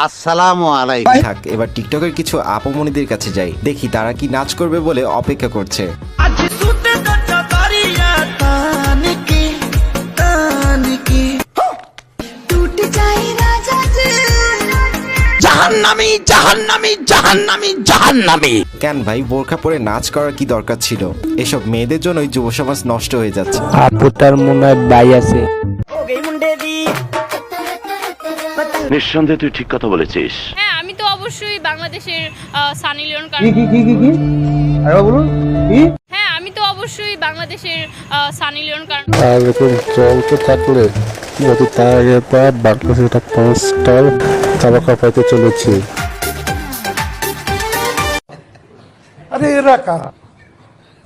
আসসালামু আলাইকুম। থাক, এবার টিকটকের কিছু আপমনিদের কাছে যাই, দেখি তারা কি নাচ করবে বলে অপেক্ষা করছে। জাহান্নামী জাহান্নামী জাহান্নামী জাহান্নামী। কেন ভাই, বোরখা পরে নাচ করার কি দরকার ছিল? এসব মেয়েদের জন্যই যুব সমাজ নষ্ট হয়ে যাচ্ছে। আপুটার মনে হয় বাই আছে। নিঃসন্দেহে তুই ঠিক কথা বলেছিস। হ্যাঁ, আমি তো অবশ্যই বাংলাদেশের সানি লিওন হ্যাঁ, আমি তো অবশ্যই বাংলাদেশের সানি লিওন কারণ এরকম চলতে থাকলে যদি তার আগের পর বাংলাদেশে একটা 5 তাবা কাপাইতে চলেছি। আরে এরা কারা,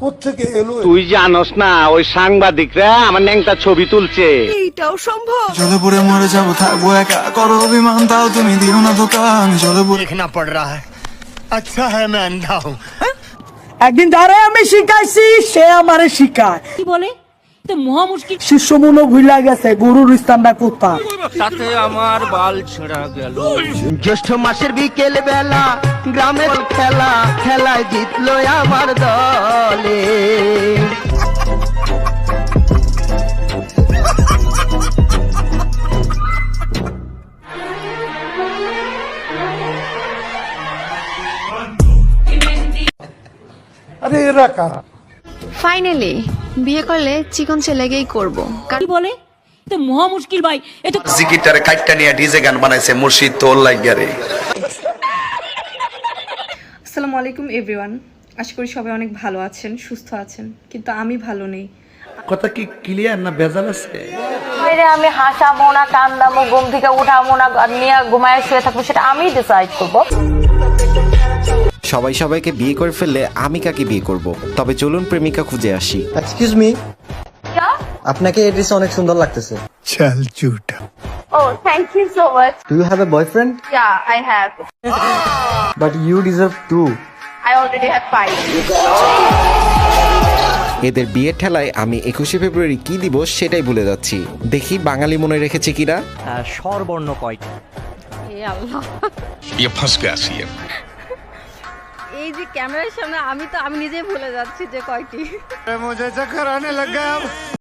কোত্থেকে এলো? তুই জানোস না ওই সাংবাদিকরা আমার ন্যাংটা ছবি তুলছে। জলে পড়ে মরে যাবো, থাকবো একা, করো অভিমান, তাও তুমি দিও না ধোকা। আমি জলে পড়ে देखना पड़ रहा है, अच्छा है मैं अंधा हूँ। একদিন যারে আমি শিখাইছি সে আমারে শিখায়। কি বলে তো মহা মুশকিল। শিষ্য মনে ভুলা গেছে গুরুর স্থানটা কোথা। তাতে আমার বাল ছেঁড়া গেল। জ্যৈষ্ঠ মাসের বিকেল বেলা গ্রামের খেলা, খেলায় জিতলো আমার দলে। আরে এরা কারা? ফাইনালি বিয়ে করলে চিকন ছেলেকেই করব। কি বলে তো মহা মুশকিল ভাই। এ তো জিকিরটারে কাইটটা নিয়ে ডিজে গান বানাইছে মুর্শিদ তোল লাগিয়া রে। আসসালামু আলাইকুম এভরিওয়ান, আশা করি সবাই অনেক ভালো আছেন, সুস্থ আছেন, কিন্তু আমি ভালো নেই। কথা কি ক্লিয়ার না ভেজাল আছে? আমি হাসাবো না কান্দাবো, ঘুম থেকে উঠাবো না, নিয়ে ঘুমায় শুয়ে থাকবো, সেটা আমি ডিসাইড করবো। সবাই সবাইকে বিয়ে করে ফেললে আমি কাকে বিয়ে করব? তবে চলুন প্রেমিকা খুঁজে আসি। এক্সকিউজ মি, আপনাকে এই ড্রেসে অনেক সুন্দর লাগতেছে। চল ঝুটা। Oh, thank you so much. Do you have a boyfriend? Yeah, I have. But you deserve to. I already have 5. এদের বিয়ের ঠেলায় আমি 21শে ফেব্রুয়ারি কি দিব সেটাই ভুলে যাচ্ছি। দেখি বাঙালি মনে রেখেছে কিনা। স্বরবর্ণ কয়টা? এ আল্লাহ, ये फंस गया सी है। এই যে ক্যামেরার সামনে আমি নিজেই ভুলে যাচ্ছি যে কয়টি। मुझे चक्कर आने लग गया।